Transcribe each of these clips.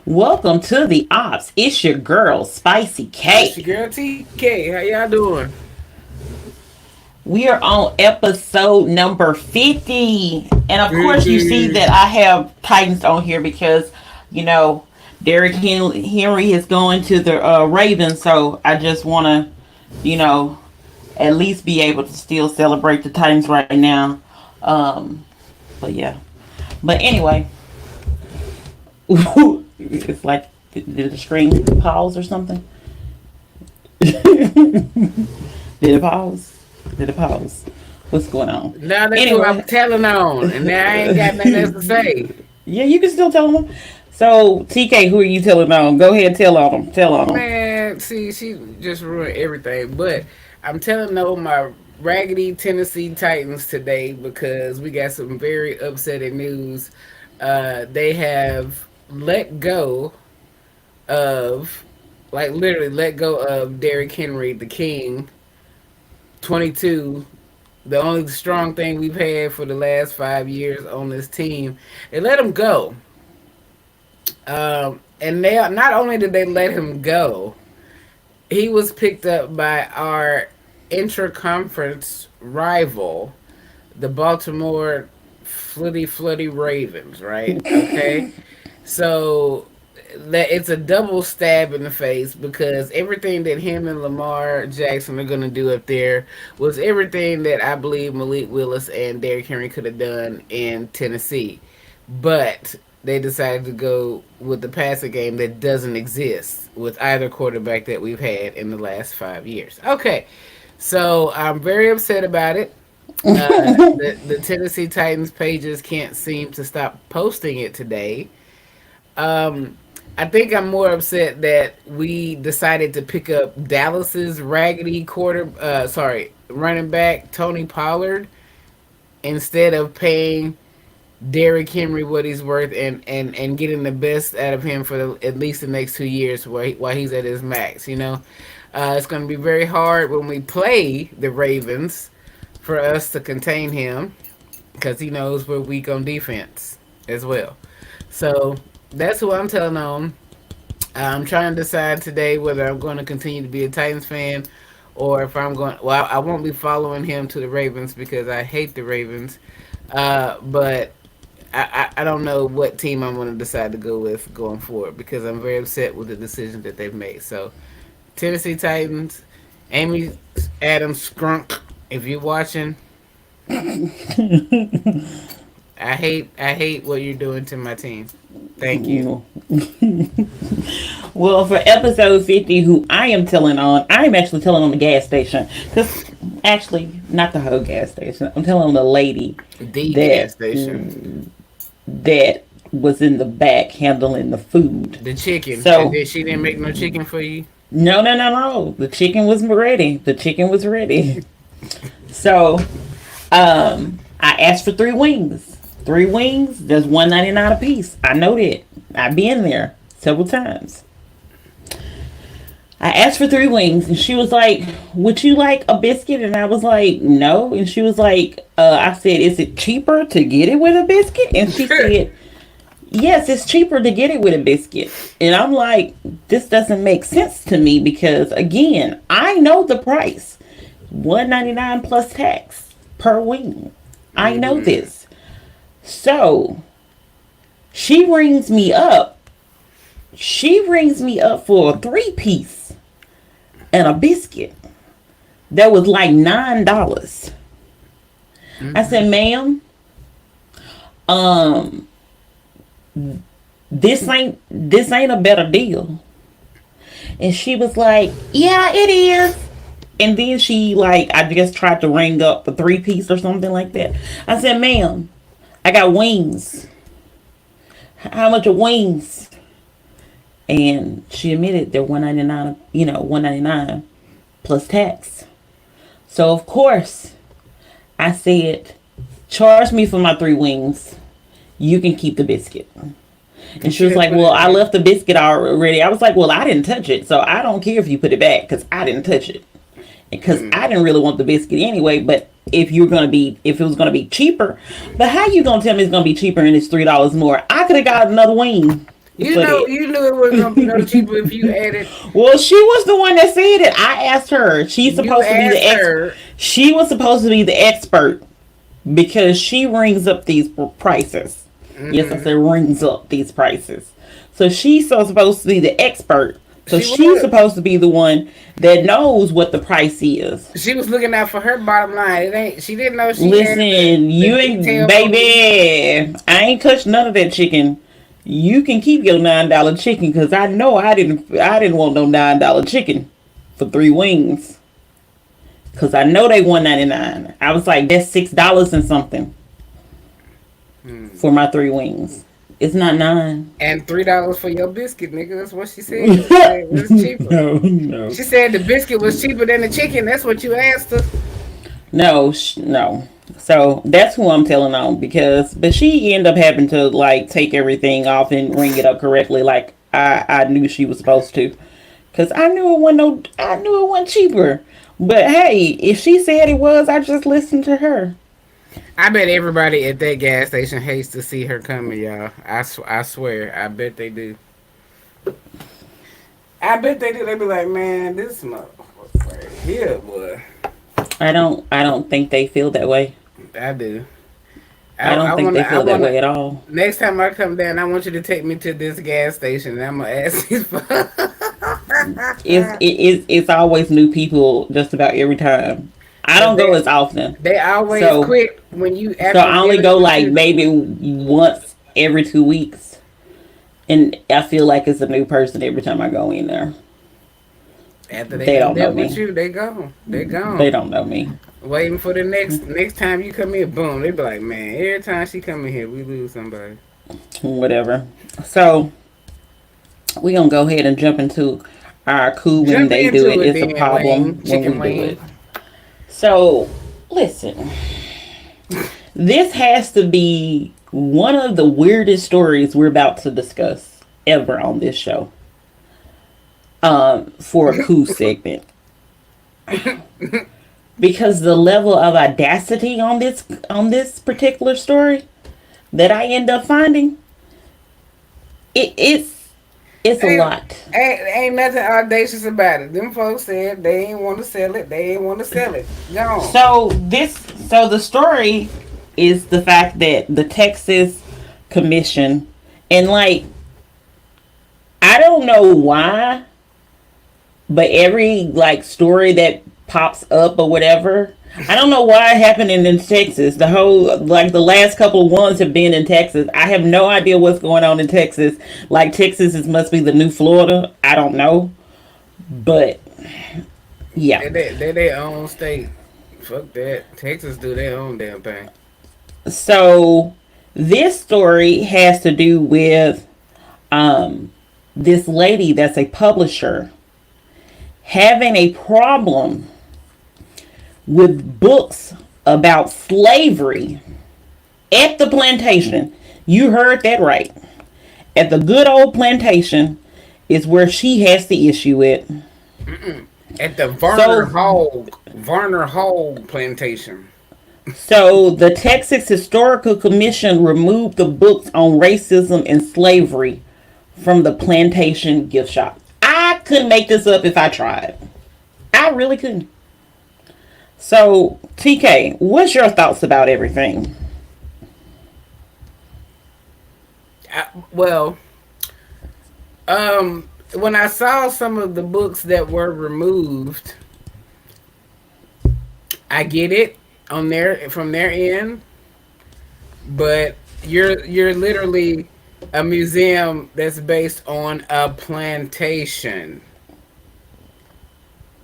Welcome to the Ops. It's your girl, Spicy It's K. your girl TK. How y'all doing? We are on episode number 50. And of course, you see 50. that I have Titans on here because, you know, Henry is going to the Ravens. So I just want to, you know, at least be able to still celebrate the Titans right now. But yeah. But anyway, it's like, did the screen pause or something? Did it pause? Did it pause? What's going on? Now that's who I'm Anyway, telling on, and now I ain't got nothing else to say. yeah, you can still tell them. So, TK, who are you telling on? Go ahead, tell on them. Tell on them. Man, see, she just ruined everything. But I'm telling on my raggedy Tennessee Titans today because we got some very upsetting news. They have let go of, like literally let go of Derrick Henry, the King, 22, the only strong thing we've had for the last 5 years on this team. They let him go. And they not only did they let him go, he was picked up by our intra-conference rival, the Baltimore Flitty Ravens, right? Okay. So that it's a double stab in the face because everything that him and Lamar Jackson are going to do up there was everything that I believe Malik Willis and Derrick Henry could have done in Tennessee. But they decided to go with the passing game that doesn't exist with either quarterback that we've had in the last 5 years. Okay, so I'm very upset about it. The Tennessee Titans pages can't seem to stop posting it today. Um, I think I'm more upset that we decided to pick up Dallas's raggedy running back Tony Pollard instead of paying Derrick Henry what he's worth and getting the best out of him for at least the next 2 years while he's at his max. It's going to be very hard when we play the Ravens for us to contain him because he knows we're weak on defense as well. So that's who I'm telling on. I'm trying to decide today whether I'm going to continue to be a Titans fan or if I'm going. Well, I won't be following him to the Ravens because I hate the Ravens. But I don't know what team I'm going to decide to go with going forward because I'm very upset with the decision that they've made. So, Tennessee Titans, Amy Adams Scrunk, if you're watching, I hate what you're doing to my team. Thank you. Well, for episode 50, who I am telling on, I'm actually telling on the gas station. Because, actually, not the whole gas station. I'm telling on the lady The gas that station. that was in the back handling the food. The chicken. And So, then she didn't make no chicken for you? no, no, no, no. The chicken was ready. The chicken was ready. So, I asked for 3 wings. 3 wings, that's $1.99 a piece. I know that. I've been there several times. I asked for 3 wings, and she was like, "Would you like a biscuit?" And I was like, "No." And she was like, "I said, is it cheaper to get it with a biscuit?" And she said, "Yes, it's cheaper to get it with a biscuit." And I'm like, "This doesn't make sense to me because again, I know the price, $1.99 plus tax per wing. I know this." So she rings me up. She rings me up for a 3 piece and a biscuit that was like $9. I said, "Ma'am, um, this ain't a better deal." And she was like, "Yeah, it is." And then she like I just tried to ring up the 3 piece or something like that. I said, "Ma'am, I got wings. How much are wings?" And she admitted they're 199, 199 plus tax. So of course I said, "Charge me for my 3 wings. You can keep the biscuit." And she was like, "Well, I left the biscuit already." I was like, "Well, I didn't touch it, so I don't care if you put it back because I didn't touch it. Because I didn't really want the biscuit anyway. But if it was gonna be cheaper, but how you gonna tell me it's gonna be cheaper and it's $3 more? I could have got another wing." You for know, that. you knew it wasn't gonna be no cheaper if you added. Well, she was the one that said it. I asked her. She's You supposed to be the asked ex. her. She was supposed to be the expert because she rings up these prices. Yes, I Hmm. said rings up these prices. So she's so supposed to be the expert. So She she's was. supposed to be the one that knows what the price is. She was looking out for her bottom line. It ain't. She didn't know she had Listen, the you ain't, detail police. baby. I ain't touched none of that chicken. You can keep your $9 chicken because I know I didn't want no $9 chicken for 3 wings. Cause I know they 1.99. I was like, that's $6 and something Hmm. for my 3 wings. It's not nine. And $3 for your biscuit, nigga. That's what she said. She said it was cheaper. No, no, She said the biscuit was cheaper than the chicken. That's what you asked her. no, no. So that's who I'm telling on because, but she ended up having to like take everything off and ring it up correctly, like I knew she was supposed to, cause I knew it wasn't no, I knew it wasn't cheaper. But hey, if she said it was, I just listened to her. I bet everybody at that gas station hates to see her coming, y'all. I swear. I bet they do. I bet they do. They be like, man, this motherfucker right here, boy. I don't think they feel that way. I do. I I don't think wanna. they I feel that wanna. way at all. Next time I come down, I want you to take me to this gas station, and I'm gonna ask these. It's always new people just about every time. I Cause don't go as often, they always so quit when you so after I only dealing go with like you. maybe once every 2 weeks, and I feel like it's a new person every time I go in there. After they They done don't know dealt with me. you, they gone. They They gone. don't know me. Waiting for the next time you come in, boom. They be like, man, every time she come in here, we lose somebody. Whatever. So we gonna go ahead and jump into our cool when Jump they do into it. it It's a then, problem Wayne. when Chicken we do it. Wayne. So listen, this has to be one of the weirdest stories we're about to discuss ever on this show. For a cool segment. Because the level of audacity on this particular story that I end up finding, it's a Ain't, lot. ain't nothing audacious about it. Them folks said they ain't want to sell it. They ain't want to sell it. Gone. So the story is the fact that the Texas Commission, and like, I don't know why, but every like story that pops up or whatever, I don't know why it happened in Texas. The whole like the last couple of ones have been in Texas. I have no idea what's going on in Texas. Like Texas is must be the new Florida. I don't know, but yeah. They their own state. Fuck that. Texas do their own damn thing. So this story has to do with um this lady that's a publisher having a problem with books about slavery at the plantation. You heard that right. At the good old plantation is where she has the issue with. At the So Varner Hall plantation. so the Texas Historical Commission removed the books on racism and slavery from the plantation gift shop. I couldn't make this up if I tried. I really couldn't. So, TK, what's your thoughts about everything? Well, when I saw some of the books that were removed, I get it on their from their end, but you're literally a museum that's based on a plantation.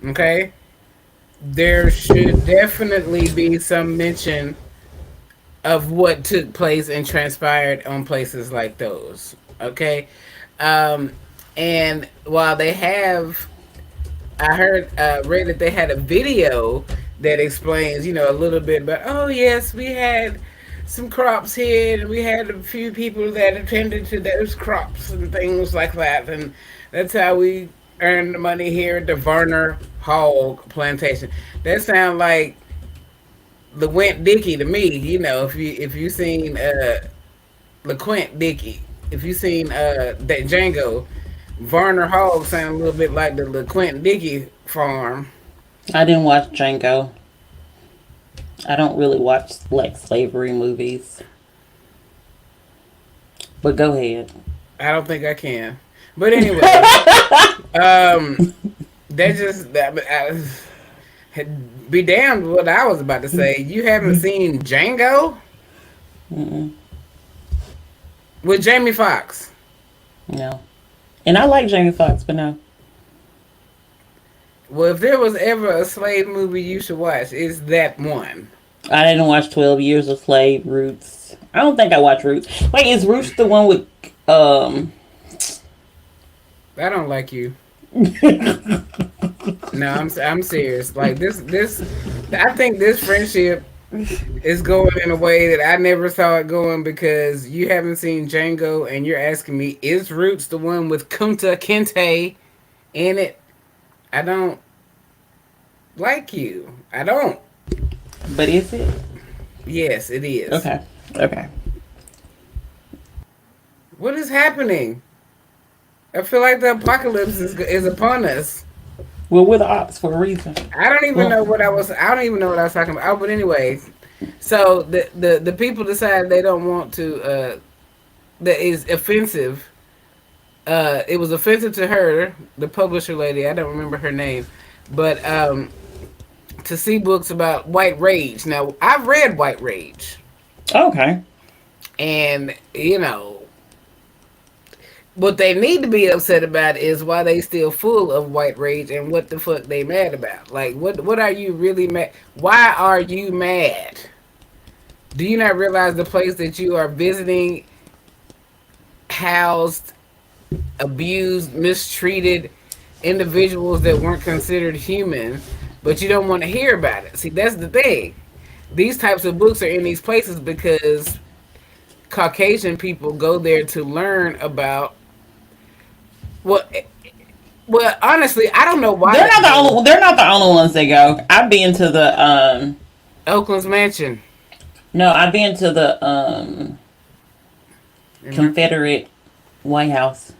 Okay? There should definitely be some mention of what took place and transpired on places like those. Okay? Um and while they have I heard read that they had a video that explains, a little bit about. Oh yes, we had some crops here, and we had a few people that attended to those crops and things like that, and that's how we earned the money here at the Varner Hall plantation. That sounds like LeQuint Dickey to me. If you seen LeQuint Dickey, If you seen that Django, Varner Hall sound a little bit like the Quentin Dickey farm. I didn't watch Django. I don't really watch like slavery movies. But go ahead. I don't think I can. But anyway, um, that just be damned what I was about to say. You haven't seen Django Mm-mm, with Jamie Foxx? no. And I like Jamie Foxx, but no. Well, if there was ever a slave movie you should watch, it's that one. I didn't watch 12 Years a Slave, Roots. I don't think I watched Roots. Wait, is Roots the one with I don't like you. No, I'm serious. Like this, I think this friendship is going in a way that I never saw it going because you haven't seen Django and you're asking me, is Roots the one with Kunta Kinte in it? I don't like you. I don't. but is it? Yes, it is. Okay. Okay. What is happening? I feel like the apocalypse is upon us. Well, we're the ops for a reason. I don't even Well, know what I was. I don't even know what I was talking about. Oh, but anyway, so the people decided they don't want to. That is offensive. It was offensive to her, the publisher lady. I don't remember her name, but to see books about white rage. Now I've read White Rage, okay. and what they need to be upset about is why they still full of white rage and what the fuck they mad about. Like what are you really mad? Why are you mad? Do you not realize the place that you are visiting housed, abused, mistreated individuals that weren't considered human, but you don't want to hear about it? See, that's the thing. These types of books are in these places because Caucasian people go there to learn about well, well, honestly, I don't know why They're they not the go. only. They're not the only ones that go. I've been to the Oakland's Mansion. No, I've been to the And Confederate White House.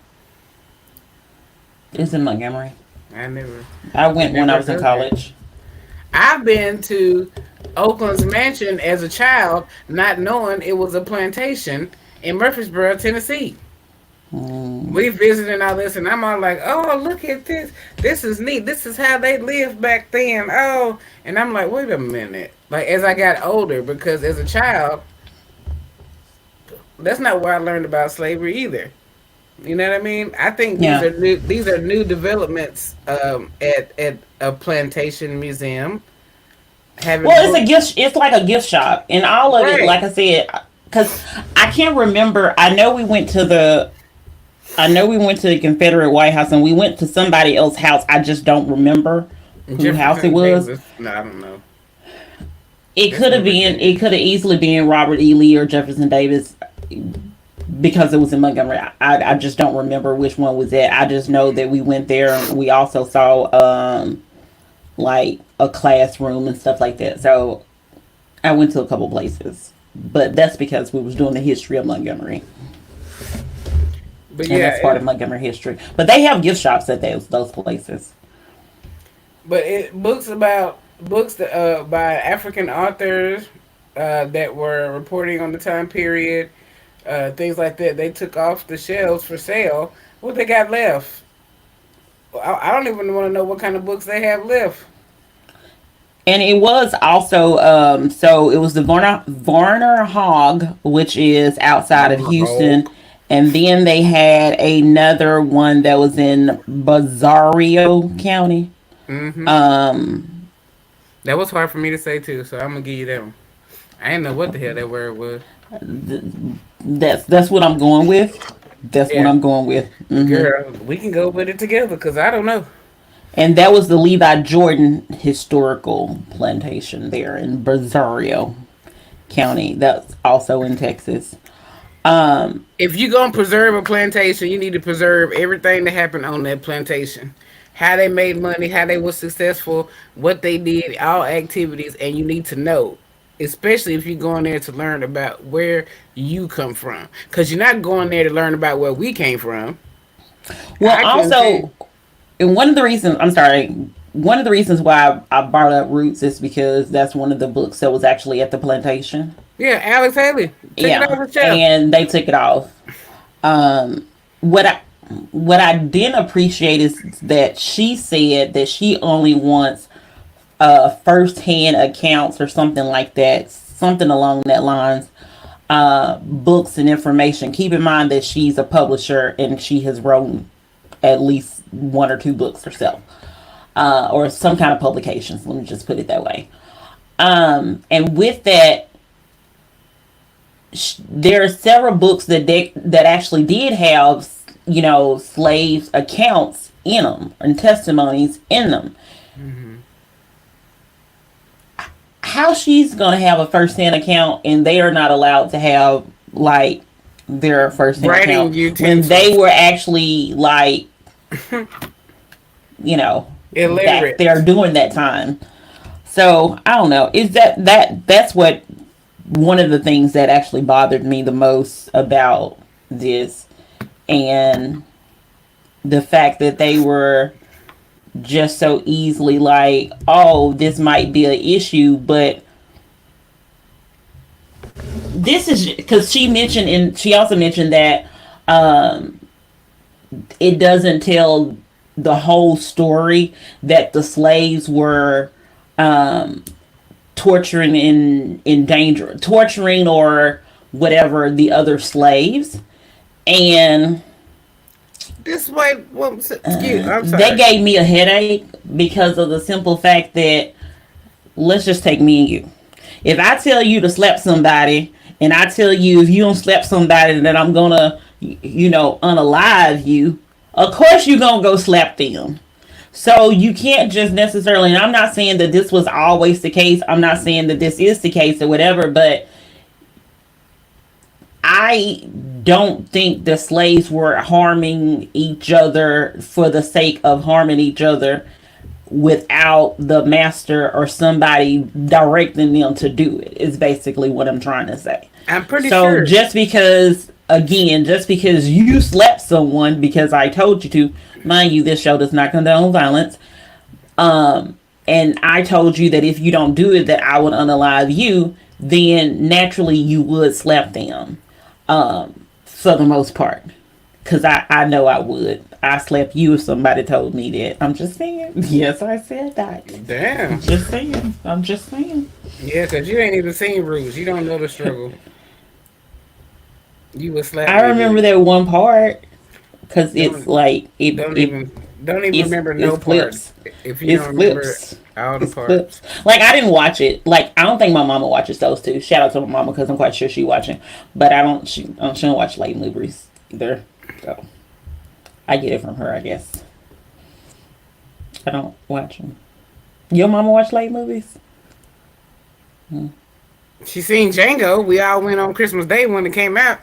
It's in Montgomery. I never, I I went when I never was in heard that. college. I've been to Oakland's Mansion as a child, not knowing it was a plantation in Murfreesboro, Tennessee. Mm. We visited and all this, and I'm all like, "Oh, look at this! This is neat. This is how they lived back then." Oh, and I'm like, "Wait a minute!" Like as I got older, because as a child, that's not where I learned about slavery either. You know what I mean? I think these Yeah. are new. These are new developments at a plantation museum having Well, it's a books. gift. It's like a gift shop, and all of it. Right. Like I said, because I can't remember. I know we went to the. I know we went to the Confederate White House, and we went to somebody else's house. I just don't remember who house it Jefferson was. Davis. No, I don't know. It That's could have in been. Virginia. It could have easily been Robert E. Lee or Jefferson Davis because it was in Montgomery. I just don't remember which one was it. I just know that we went there. We also saw like a classroom and stuff like that. So I went to a couple places, but that's because we was doing the history of Montgomery, But and yeah, that's part of Montgomery history. But they have gift shops at those places. books about books that, by African authors that were reporting on the time period, things like that. They took off the shelves for sale. What they got left? I don't even want to know what kind of books they have left. And it was also so it was the Varner Hog, which is outside of Varner Houston, Hog. and then they had another one that was in Bazario County. Hmm. Um, That was hard for me to say too, so I'm gonna give you that one. I didn't know what the hell that word was. th- that's what I'm going with. That's what Yeah, I'm going with. girl, we can go with it together because I don't know. And that was the Levi Jordan Historical Plantation there in Bazario County. That's also in Texas. Um, If you're gonna preserve a plantation, you need to preserve everything that happened on that plantation. How they made money, how they were successful, what they did, all activities, and you need to know. especially if you're going there to learn about where you come from, because you're not going there to learn about where we came from. Well, I can see. also, and one of the reasons, I'm sorry, one of the reasons why I brought up Roots is because that's one of the books that was actually at the plantation. Yeah, Alex Haley, take it Yeah, off the shelf. and they took it off. Um, what I what I didn't appreciate is that she said that she only wants first-hand accounts or something like that, something along that lines, books and information. Keep in mind that she's a publisher and she has written at least one or two books herself, or some kind of publications. Let me just put it that way. And with that, there are several books that actually did have, slaves accounts in them and testimonies in them. Mm-hmm. How she's gonna have a first-hand account and they are not allowed to have like their first-hand Writing account when utensils. they were actually like, back Illiterate. there during that time. So I don't know. Is that's what one of the things that actually bothered me the most about this, and the fact that they were just so easily like, oh, this might be an issue, but this is because she also mentioned that it doesn't tell the whole story, that the slaves were um, torturing in danger, torturing or whatever the other slaves, and This way, well, excuse. I'm that sorry. gave me a headache because of the simple fact that, let's just take me and you. If I tell you to slap somebody, and I tell you if you don't slap somebody that I'm gonna, unalive you, of course you're gonna go slap them. So you can't just necessarily, and I'm not saying that this was always the case. I'm not saying that this is the case or whatever, but I don't think the slaves were harming each other for the sake of harming each other without the master or somebody directing them to do it, is basically what I'm trying to say. I'm pretty So sure. just because you slapped someone because I told you to, mind you, this show does not condone violence. And I told you that if you don't do it, that I would unalive you, then naturally you would slap them, for the most part. Because I know I would. I slap you if somebody told me that. I'm just saying. Yes, I said that. Damn. Just saying. I'm just saying. Yeah, because you ain't even seen Roots. You don't know the struggle. You would slap I me, remember dude. that one part because it's Don't like don't even don't even remember no it's part. clips. If you It's don't remember clips. all the It's parts. clips. Like I didn't watch it. Like I don't think my mama watches those two. Shout out to my mama because I'm quite sure she watching. But I don't. She don't watch late movies either. So I get it from her, I guess. I don't watch them. Your mama watch late movies? Hmm. She seen Django. We all went on Christmas Day when it came out.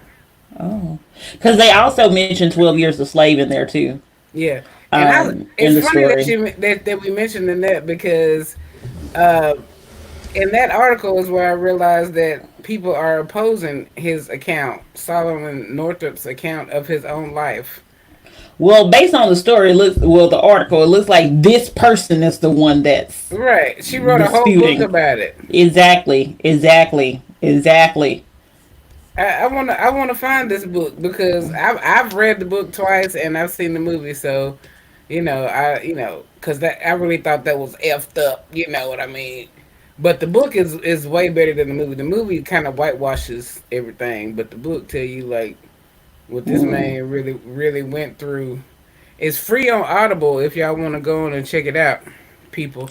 Oh, because they also mentioned 12 Years a Slave in there too. Yeah, and I. In It's the funny that story. that we mentioned in that because uh, in that article is where I realized that people are opposing his account, Solomon Northup's account of his own life. Well, based on the story, the article, it looks like this person is the one that's Right. She wrote a whole book disputing. about it. Exactly. I wanna find this book because I've read the book twice and I've seen the movie. So, because that I really thought that was effed up. You know what I mean? But the book is way better than the movie. The movie kind of whitewashes everything, but the book tell you like what this Mm. man really went through. It's free on Audible if y'all want to go on and check it out, people.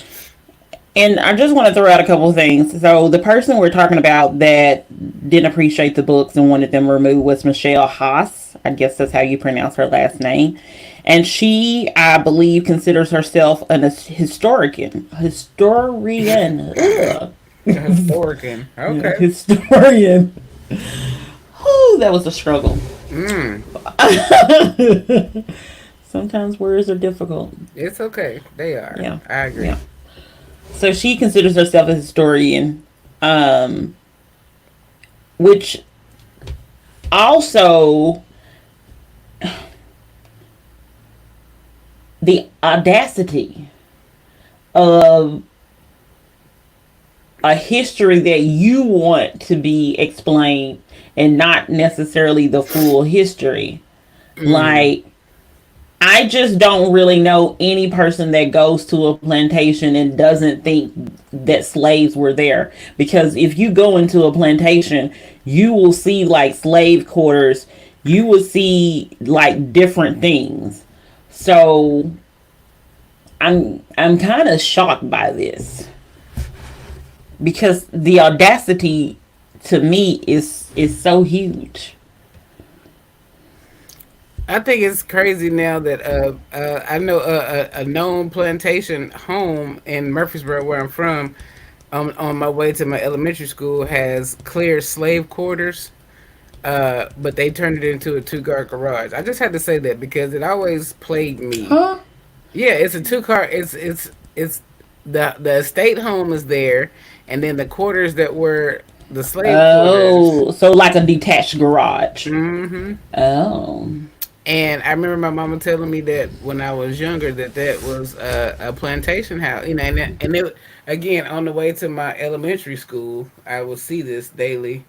And I just want to throw out a couple of things. So the person we're talking about that didn't appreciate the books and wanted them removed was Michelle Haas. I guess that's how you pronounce her last name. And she, I believe, considers herself an historian. Historian. Ugh. Historican. Yeah, Okay. historian. Whew, that was a struggle. Mm. Sometimes words are difficult. It's okay. They are. Yeah. I agree. Yeah. So she considers herself a historian. um, which also the audacity of a history that you want to be explained and not necessarily the full history. Mm. Like, I just don't really know any person that goes to a plantation and doesn't think that slaves were there. Because if you go into a plantation, you will see like slave quarters, you will see like different things. So I'm kind of shocked by this because the audacity to me is so huge. I think it's crazy now that I know a known plantation home in Murfreesboro, where I'm from, on my way to my elementary school, has clear slave quarters, but they turned it into a two-car garage. I just had to say that because it always plagued me. Huh? Yeah, it's a two-car. It's the estate home is there, and then the quarters that were the slave quarters. Oh, so like a detached garage. Hmm. Oh. And I remember my mama telling me that when I was younger, that was a plantation house, and it, again, on the way to my elementary school, I would see this daily,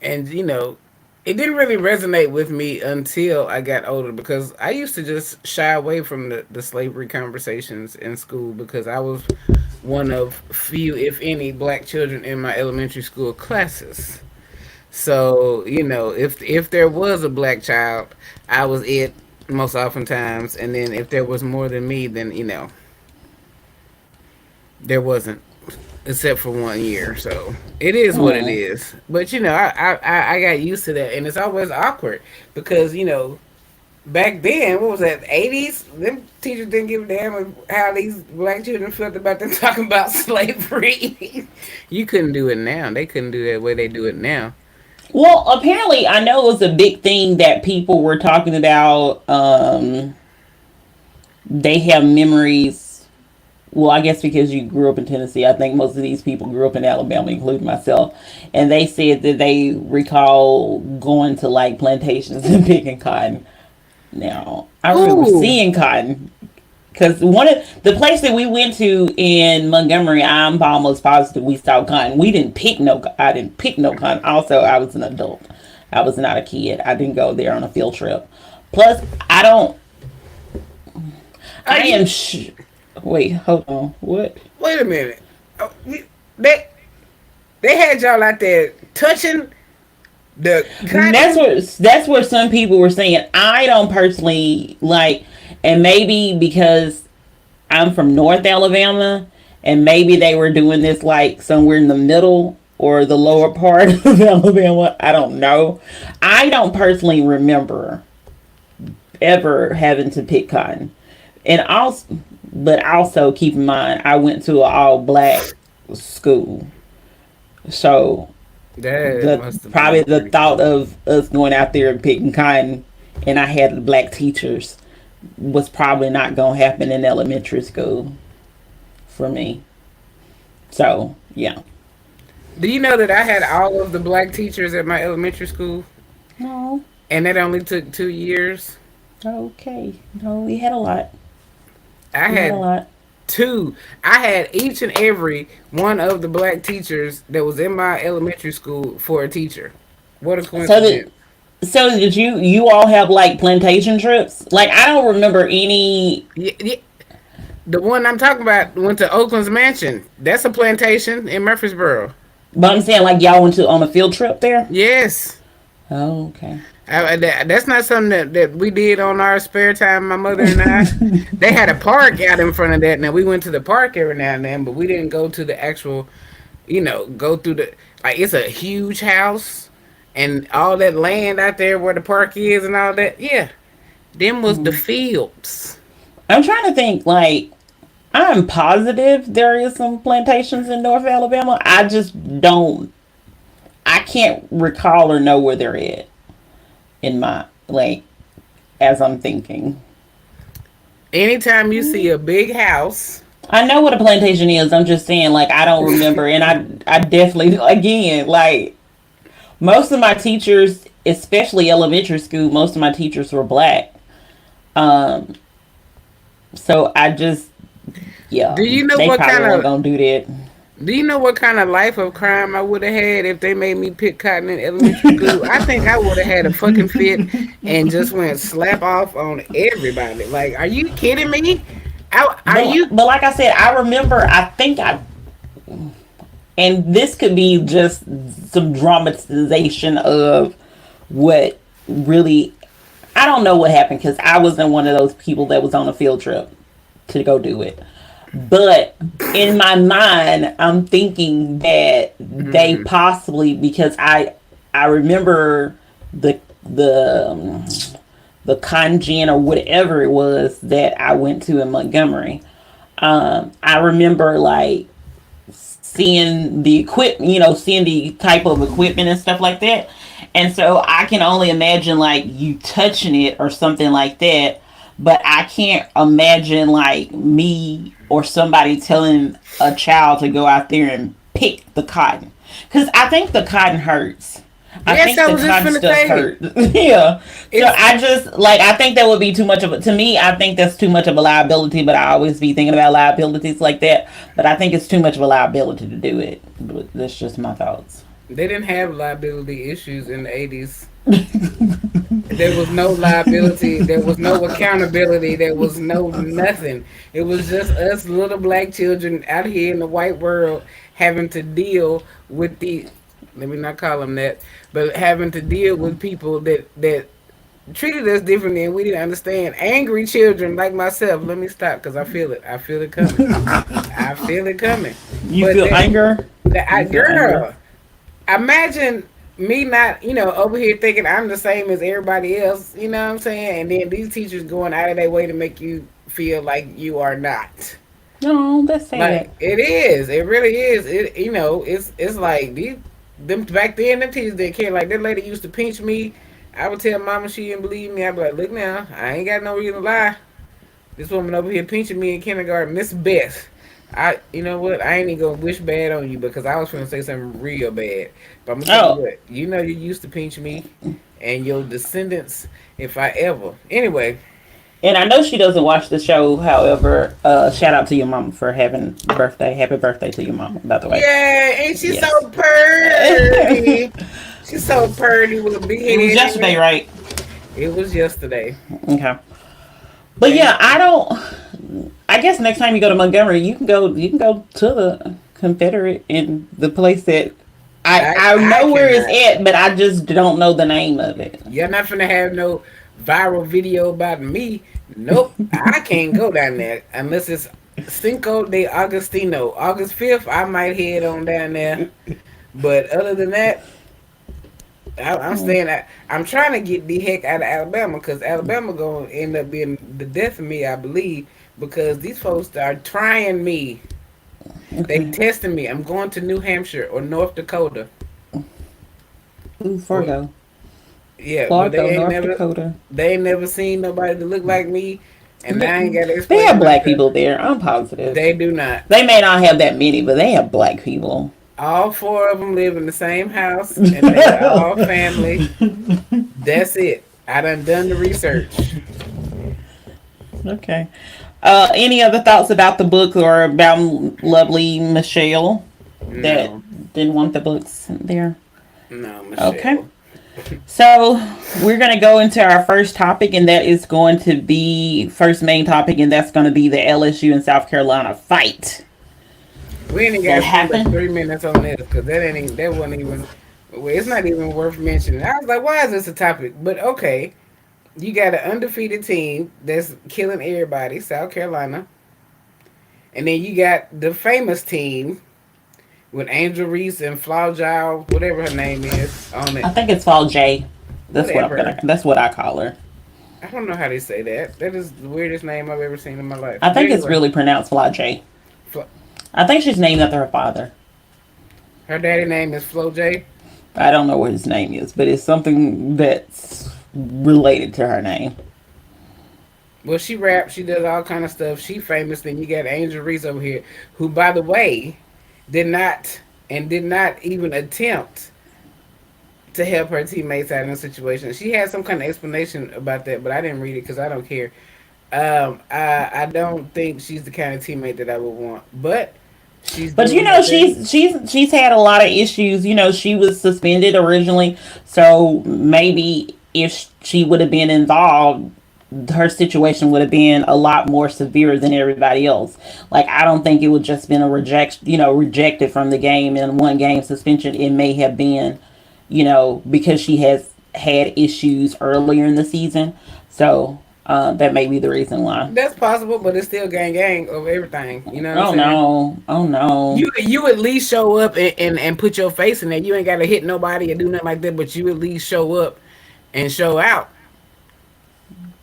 and it didn't really resonate with me until I got older because I used to just shy away from the slavery conversations in school because I was one of few, if any, black children in my elementary school classes. So if there was a black child, I was it most oftentimes, and then if there was more than me, then there wasn't, except for 1 year. So it is what it Oh. is. But I got used to that, and it's always awkward because back then, what was that, 80s? Them teachers didn't give a damn how these black children felt about them talking about slavery. You couldn't do it now. They couldn't do it the way they do it now. Well, apparently, I know it was a big thing that people were talking about. They have memories. Well, I guess because you grew up in Tennessee, I think most of these people grew up in Alabama, including myself. And they said that they recall going to like plantations and picking cotton. Now, I remember Who? seeing cotton because one of the place that we went to in Montgomery, I'm almost positive we saw cotton. We didn't pick no. I didn't pick no cotton. Also, I was an adult. I was not a kid. I didn't go there on a field trip. Plus, I don't. Are I you? am. Wait, hold on. What? Wait a minute. They they had y'all out there touching the That's cotton. what. That's what some people were saying. I don't personally like, and maybe because I'm from North Alabama, and maybe they were doing this like somewhere in the middle or the lower part of Alabama. I don't know. I don't personally remember ever having to pick cotton, and also, but also keep in mind I went to an all black school, so That the must have probably been the pretty thought cool. of us going out there and picking cotton, and I had black teachers was probably not gonna happen in elementary school for me. So yeah. Do you know that I had all of the black teachers at my elementary school, No. and that only took 2 years? Okay. No, we had a lot. I We had a had lot. two. I had each and every one of the black teachers that was in my elementary school for a teacher. What a So did coincidence. did you all have like plantation trips? Like I don't remember any. Yeah, yeah. The one I'm talking about went to Oakland's Mansion. That's a plantation in Murfreesboro. But I'm saying like y'all went to on a field trip there. Yes. Oh, okay. That's not something that we did on our spare time, my mother and I. They had a park out in front of that. Now, we went to the park every now and then, but we didn't go to the actual, go through the, like, it's a huge house and all that land out there where the park is and all that. Yeah. Them was the fields. I'm trying to think. Like I'm positive there is some plantations in North Alabama. I just don't. I can't recall or know where they're at in my like as I'm thinking. Anytime you see a big house, I know what a plantation is. I'm just saying, like, I don't remember, and I definitely, again, like, most of my teachers, especially elementary school, most of my teachers were black. Um, so I just, Do yeah, you know they what probably kind weren't of gonna do that. Do you know what kind of life of crime I would have had if they made me pick cotton in elementary school? I think I would have had a fucking fit and just went slap off on everybody. Like, are you kidding me? Are you? But like I said, I remember. I think I, and this could be just some dramatization of what really. I don't know what happened because I wasn't one of those people that was on a field trip to go do it. But in my mind, I'm thinking that they Mhm. possibly, because I remember the the the congen or whatever it was that I went to in Montgomery. I remember like seeing the equipment, seeing the type of equipment and stuff like that. And so I can only imagine like you touching it or something like that. But I can't imagine like me or somebody telling a child to go out there and pick the cotton. Because I think the cotton hurts. I Yes, think I the was just cotton finna stuff say. hurt. Yeah. So It's I just like I think that would be too much of a to me. I think that's too much of a liability. But I always be thinking about liabilities like that. But I think it's too much of a liability to do it. But that's just my thoughts. they didn't have liability issues in the 80s. There was no liability. There was no accountability. There was no nothing. It was just us little black children out here in the white world having to deal with the. Let me not call them that, but having to deal with people that treated us differently and we didn't understand. Angry children like myself. Let me stop because I feel it. I feel it coming. I feel it coming. You But feel that, anger? You feel anger? girl, imagine me not, over here thinking I'm the same as everybody else, you know what I'm saying? And then these teachers going out of their way to make you feel like you are not. No, that's sad. Like it is. It really is. It's like these them back then them teachers didn't care. Like that lady used to pinch me. I would tell mama she didn't believe me. I'd be like, look now, I ain't got no reason to lie. This woman over here pinching me in kindergarten, Miss Beth. You know what? I ain't even gonna wish bad on you because I was gonna say something real bad. But I'm gonna tell you Oh, what. You know you used to pinch me, and your descendants, if I ever. Anyway, and I know she doesn't watch the show. However, shout out to your mom for having birthday. Happy birthday to your mom, by the way. yeah, ain't she so Yes. pretty? She's so pretty with a big It was head yesterday, anyway. right? It was yesterday. Okay. But And yeah, I don't. I guess next time you go to Montgomery, you can go. You can go to the Confederate in the place that I I know where it's cannot. at, but I just don't know the name of it. You're not finna have no viral video about me. Nope, I can't go down there unless it's Cinco de Agostino. August 5th, I might head on down there. But other than that, I'm Hmm. staying. I'm trying to get the heck out of Alabama because Alabama gonna end up being the death of me, I believe, because these folks are trying me. They Okay. testing me. I'm going to New Hampshire or North Dakota. Ooh, Well, Fargo, yeah, but Fargo, North Dakota. they ain't never seen nobody that look like me, and I ain't got to They explain have black myself. people there. I'm positive. They do not. They may not have that many, but they have black people. All four of them live in the same house, and they all family. That's it. I done the research. Okay. Any other thoughts about the book or about lovely Michelle that No, didn't want the books there? no, Okay. Michelle. So we're going to go into our first topic, and that is going to be first main topic, and that's going to be the LSU and South Carolina fight We ain't got that to spend but happened. 3 minutes on this because that wasn't even. Well, it's not even worth mentioning. I was like, why is this a topic? But okay, you got an undefeated team that's killing everybody, South Carolina, and then you got the famous team with Angel Reese and Flaujaw, whatever her name is, on I it. think it's called Jay. Whatever. That's what I call her. I don't know how they say that. That is the weirdest name I've ever seen in my life. I But think it's anyway, really pronounced Fly J. Flo- I think she's named after her father. her daddy name is Flo J. I don't know what his name is, but it's something that's related to her name. Well, she raps, she does all kind of stuff. She famous. Then you got Angel Reese over here, who, by the way, did not. and did not even attempt to help her teammates out in a situation. She had some kind of explanation about that, but I didn't read it because I don't care. I don't think she's the kind of teammate that I would want, but she's But you doing know, her thing. she's had a lot of issues. You know, she was suspended originally, so maybe if she would have been involved, her situation would have been a lot more severe than everybody else. Like, I don't think it would just been a rejected from the game and one game suspension. It may have been, because she has had issues earlier in the season. So that may be the reason why. That's possible, but it's still gang of everything. You know what I'm Oh saying? no! Oh no! You at least show up and put your face in there. You ain't got to hit nobody or do nothing like that, but you at least show up and show out.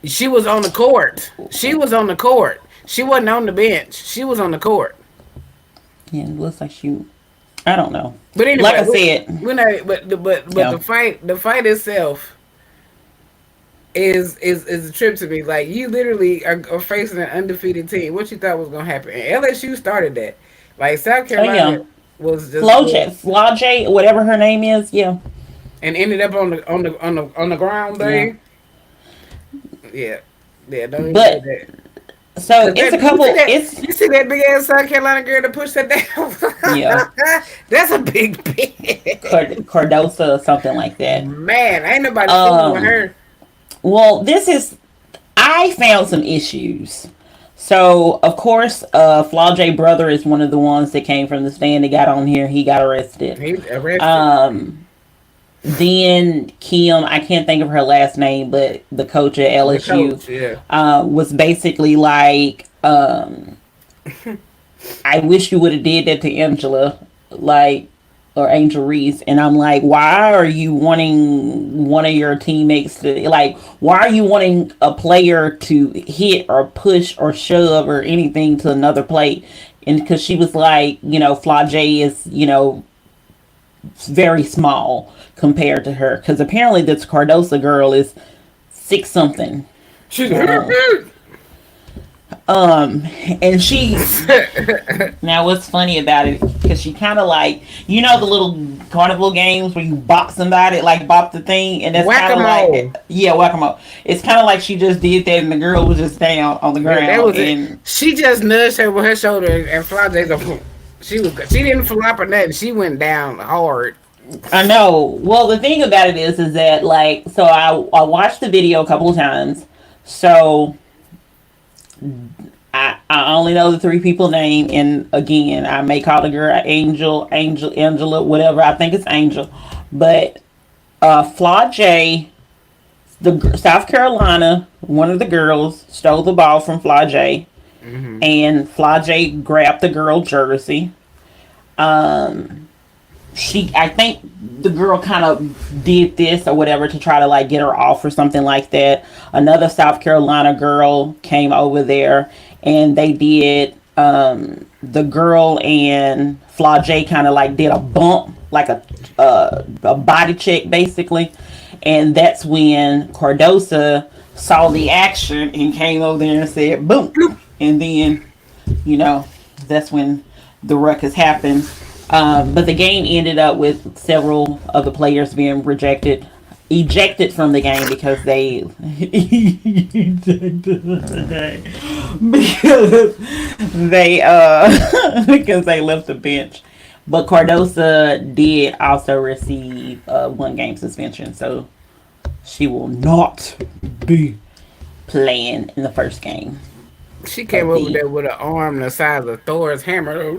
She was on the court. She was on the court. She wasn't on the bench. She was on the court. Yeah, it looks like she. I don't know. But Like anyway, I said, we're not. But yeah. the fight itself is a trip to me. Like you literally are facing an undefeated team. What you thought was gonna happen? And LSU started that. Like South Oh yeah. Carolina was just Flaujae, whatever her name is. Yeah. and ended up on the ground Yeah. thing. Yeah, yeah. Don't even say But that. so Cause it's that a you see couple. that It's you see that big ass South Carolina girl that pushed that yeah. down. That's a big bitch. Cardosa or something like that. Man, ain't nobody fooling with Um. her. Well, this is. I found some issues. So of course, Flaujae brother is one of the ones that came from the stand that got on here. He got arrested. He arrested. Um. Then Kim, I can't think of her last name, but the coach at The LSU, coach, yeah. was basically like, I wish you would have did that to Angela, like, or Angel Reese. And I'm like, why are you wanting one of your teammates to, like, why are you wanting a player to hit or push or shove or anything to another plate? And because she was like, Flaujae is, very small compared to her. Because apparently this Cardosa girl is six something. She's Um, and she now what's funny about it, because she kind of like, the little carnival games where you bop somebody, like bop the thing, and that's kind of whack-a-mole. like, yeah, whack-a-mole. It's kind of like she just did that and the girl was just down on the Yeah, that ground. was it. And She just nudged her with her shoulder and Flaujae go. She didn't flop or nothing. She went down hard. I know. Well, the thing about it is that, like, so I watched the video a couple of times. So I only know the three people name, and again, I may call the girl Angela, whatever. I think it's Angel, but Flaujae, the South Carolina, one of the girls stole the ball from Flaujae, and Flaujae grabbed the girl jersey. I think the girl kind of did this or whatever to try to like get her off or something like that. Another South Carolina girl came over there and they did, the girl and Flaujae kind of like did a bump, like a body check basically. And that's when Cardosa saw the action and came over there and said boom. And then, you know, that's when the ruckus happened. But the game ended up with several of the players being ejected from the game because they because because they left the bench. But Cardosa did also receive a 1 game suspension, so she will not be playing in the first game She came of over the. there with an arm the size of Thor's hammer.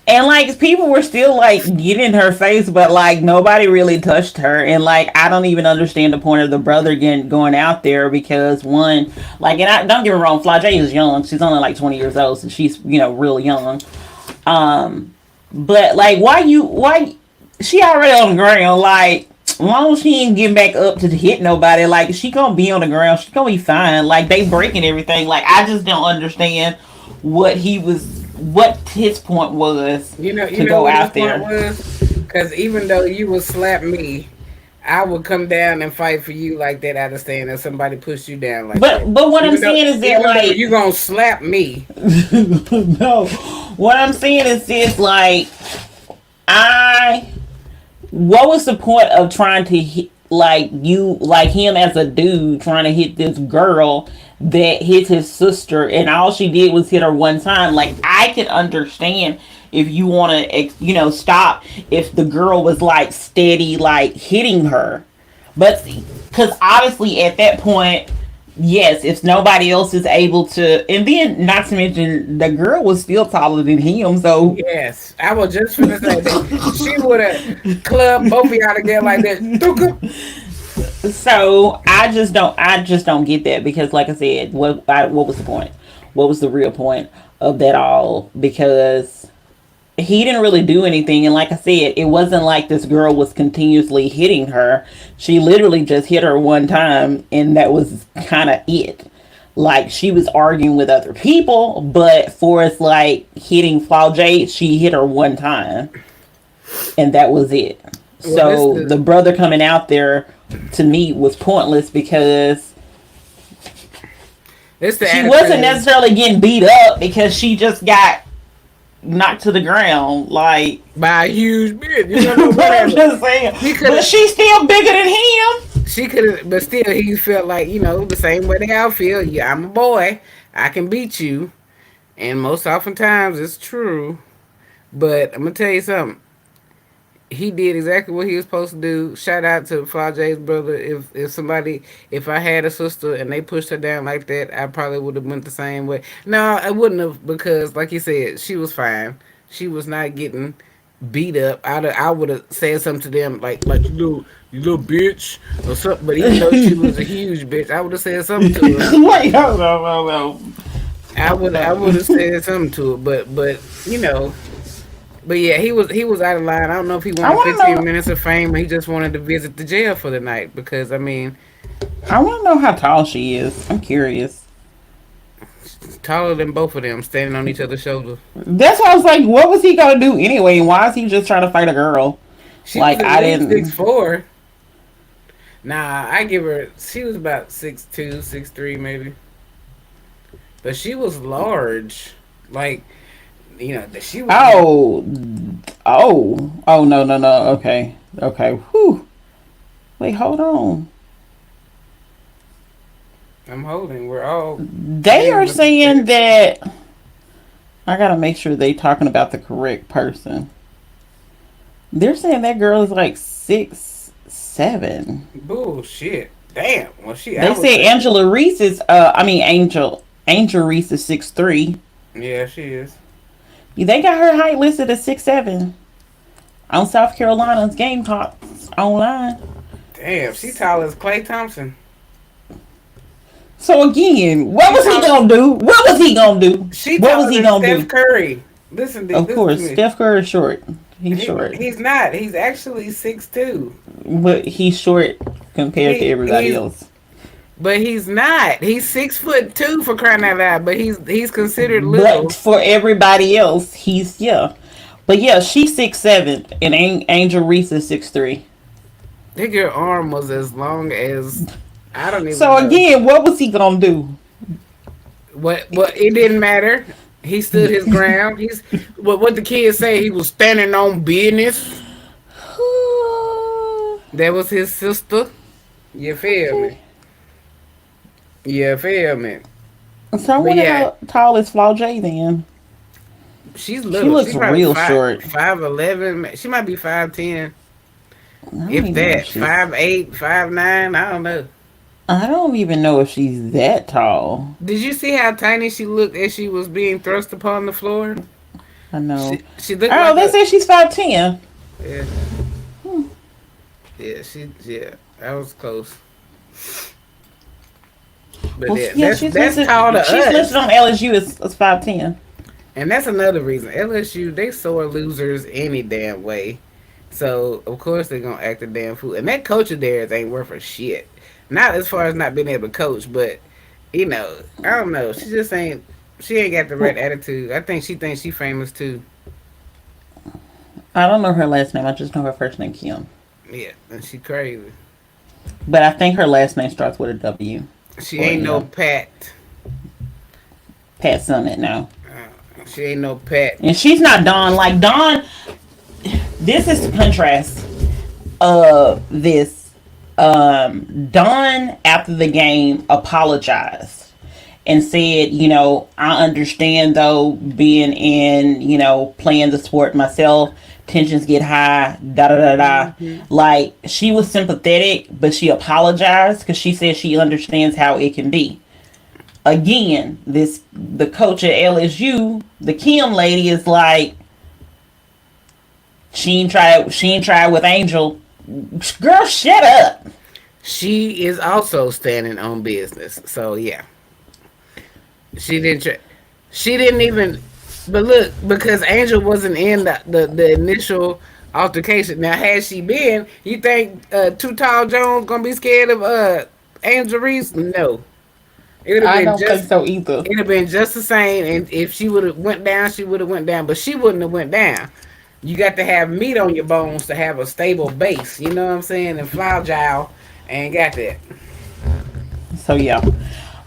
And like people were still like getting in her face, but like nobody really touched her. And like I don't even understand the point of the brother going out there because one, like, and I don't get me wrong, Flaujae is young. She's only like 20 years old, so she's real young. But like why she already on the ground, like as long as she ain't getting back up to hit nobody, like she gonna be on the ground, she gonna be fine. Like they breaking everything. Like I just don't understand what his point was You to know go what his out point there. was? Because even though you will slap me, I would come down and fight for you like that. I understand if somebody pushed you down like that. But what I'm Even though, saying is that even though like you gonna slap me, no, what I'm saying is this like I what was the point of trying to hit, like you like him as a dude trying to hit this girl that hit his sister and all she did was hit her one time. Like I can understand if you want to stop if the girl was like steady like hitting her, but because obviously at that point, yes, if nobody else is able to, and then not to mention the girl was still taller than him, so yes, I was just finna say that she would have clubbed both of y'all together like that. Dooka. I just don't get that because like I said, what was the point? What was the real point of that all? Because he didn't really do anything, and like I said, it wasn't like this girl was continuously hitting her. She literally just hit her one time and that was kind of it. Like she was arguing with other people, but for us like hitting Flaw Jade, she hit her one time and that was it. Well, So the brother coming out there to me was pointless because this the she wasn't attitude. necessarily getting beat up because she just got knocked to the ground. Like, By a huge bitch. You know, but I'm whatever. just saying. He could But have, she's still bigger than him. she could have, but still, he felt like, the same way they all feel. Yeah, I'm a boy. I can beat you. And most oftentimes it's true. But I'm going to tell you something. He did exactly what he was supposed to do. Shout out to Flage's brother. If I had a sister and they pushed her down like that, I probably would have went the same way. No, I wouldn't have because, like you said, she was fine. She was not getting beat up. I would have said something to them like you little bitch or something. But even though she was a huge bitch, I would have said something to her. Wait, hold on. I would have said something to her. But yeah, he was out of line. I don't know if he I wanted want to 15 know. minutes of fame or he just wanted to visit the jail for the night because I want to know how tall she is. I'm curious. taller than both of them standing on each other's shoulders. That's why I was like, what was he gonna do anyway? Why is he just trying to fight a girl? She was Like at I least didn't. 6'4". Nah, I give her. She was about 6'2", 6'3", maybe. But she was large. Like that she was. Oh, oh no. Okay. Whew. Wait, hold on. I'm holding. We're all. They are Hands up. saying that I gotta make sure they talking about the correct person. They're saying that girl is like 6'7". Bullshit. Damn. Well, I They would say say. Angela Reese is Angel Reese is 6'3". Yeah, she is. They got her height listed as 6'7" on South Carolina's Gamecocks online. Damn, she tall as Clay Thompson. So again, what was he gonna do? What was he gonna do? She What was taller he than gonna Steph do? Curry. Of Listen to course, me. Steph Curry is short. He's short, He's not. He's actually 6'2". but he's short compared to everybody He's else. but he's not. He's 6'2" for crying out loud. But he's considered But little. for everybody else, he's yeah. But yeah, she's 6'7" and Angel Reese is 6'3". I think your arm was as long as I don't even So know. again, what was he gonna do? What it didn't matter. He stood his ground. He's what the kids say. He was standing on business. That was his sister. You feel me? Okay. You feel me? So I But wonder yeah, how tall is Flaw J then. she's She little. looks She's probably real short. 5'11". She might be 5'10". I don't If even know if that, she's. 5'8", 5'9". I don't know. I don't even know if she's that tall. Did you see how tiny she looked as she was being thrust upon the floor? I know. She looked Oh, like they a said she's 5'10". yeah. Yeah. That was close. But Well, yeah, yeah, that's tall to she's us. listed on LSU as 5'10". And that's another reason. LSU, they sore losers any damn way. So of course they're gonna act a damn fool. And that coach of theirs ain't worth a shit. Not as far as not being able to coach, but I don't know. She ain't got the right Well, attitude. I think she thinks she famous too. I don't know her last name. I just know her first name, Kim. Yeah, and she crazy. But I think her last name starts with a W She or ain't an no L. Pat. Pat Summit now. She ain't no Pat. And she's not Dawn. Like Dawn, this is the contrast of this. Dawn after the game apologized and said, I understand though being in, playing the sport myself, tensions get high, da da da da. Mm-hmm. Like she was sympathetic, but she apologized because she said she understands how it can be. Again, the coach at LSU, the Kim lady, is like, she ain't tried with Angel. Girl, shut up. She is also standing on business. So yeah, she didn't. She didn't even. But look, because Angel wasn't in the initial altercation. Now, had she been, you think Too Tall Jones gonna be scared of Angel Reese? No, it would have I been don't think just. so either. It'd have been just the same, and if she would have went down, she would have went down. But she wouldn't have went down. You got to have meat on your bones to have a stable base. You know what I'm saying? And Fragile ain't got that. So yeah.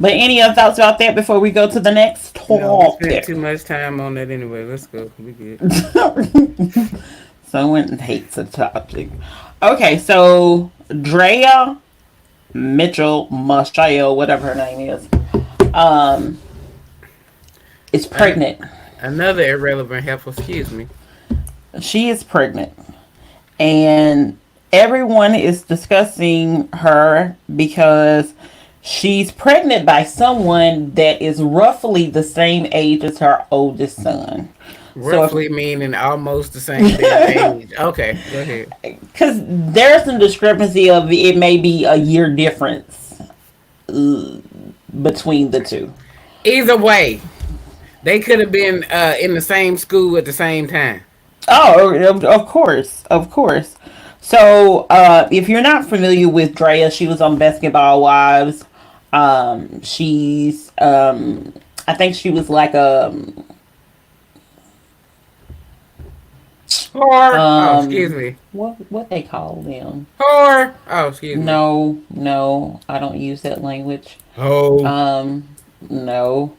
But any other thoughts about that before we go to the next No, we spent too topic? much time on that anyway. Let's go. We good. Someone hates the topic. Okay, so Draya Mitchell Michelle, whatever her name um, is Uh, pregnant. Another irrelevant heifer. Excuse me. She is pregnant. And everyone is discussing her because she's pregnant by someone that is roughly the same age as her oldest son. So Roughly meaning almost the same damn age. Okay, go ahead. because there's some discrepancy of it may be a year difference between the two. Either way, they could have been in the same school at the same time. Oh, of course, of course. So, if you're not familiar with Draya, she was on Basketball Wives. I think she was like Whore. Oh, excuse me. what they call them? Whore. Oh, excuse me. No, no, I don't use that language. Oh, Um, no.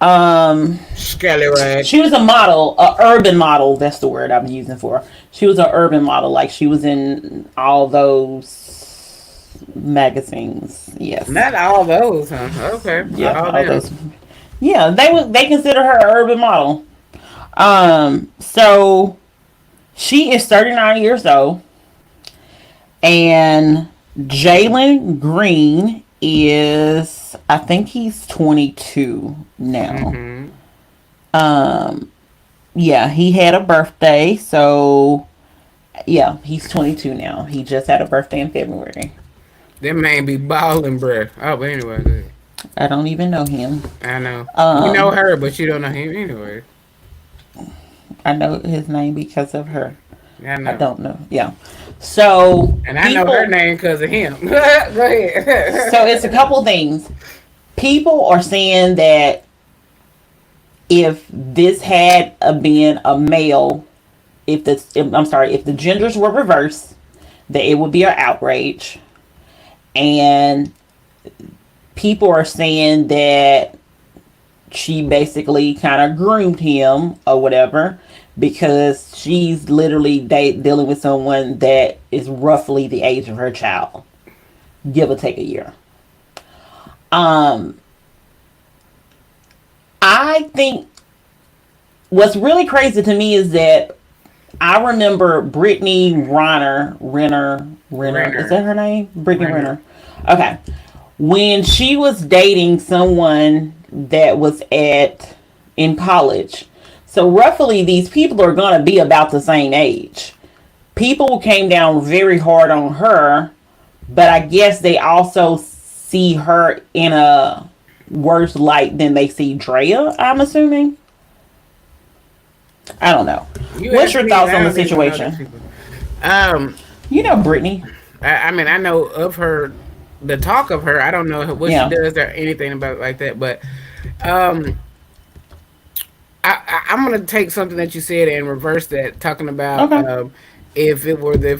Um, scallywag. she was a model, a urban model. That's the word I'm using for her. She was an urban model. Like she was in all those magazines. Yes. Not all those, huh? Okay, Yeah, all all them. those. Yeah, they consider her an urban model. So she is 39 years old, and Jalen Green is, I think he's 22 now. Mm-hmm. Um, yeah, he had a birthday, so yeah, he's 22 now. He just had a birthday in February. Them man be balling, bruh. Oh, but anyway, go ahead. I don't even know him. I know. You know Um, her, but you don't know him anyway. I know his name because of her. I I know. don't know. Yeah. So And I know her people. name because of him. Go ahead. So it's a couple things. People are saying that if this had been a male, I'm sorry, if the genders were reversed, that it would be an outrage. And people are saying that she basically kind of groomed him or whatever because she's literally dealing with someone that is roughly the age of her child, give or take a year. Um, I think what's really crazy to me is that I remember Brittany Renner. Is Renner. that her name? Brittany Renner. Renner. Okay. When she was dating someone that was in college. So roughly these people are going to be about the same age. People came down very hard on her, but I guess they also see her in a worse light than they see Drea, I'm assuming. I don't know. You What's asked your me, and thoughts I on the don't even know these situation? people. Um, You know Brittany. I mean, I know of her, the talk of her. I don't know what she Yeah. does or anything about it like that. But um, I'm gonna take something that you said and reverse that, talking about Okay. if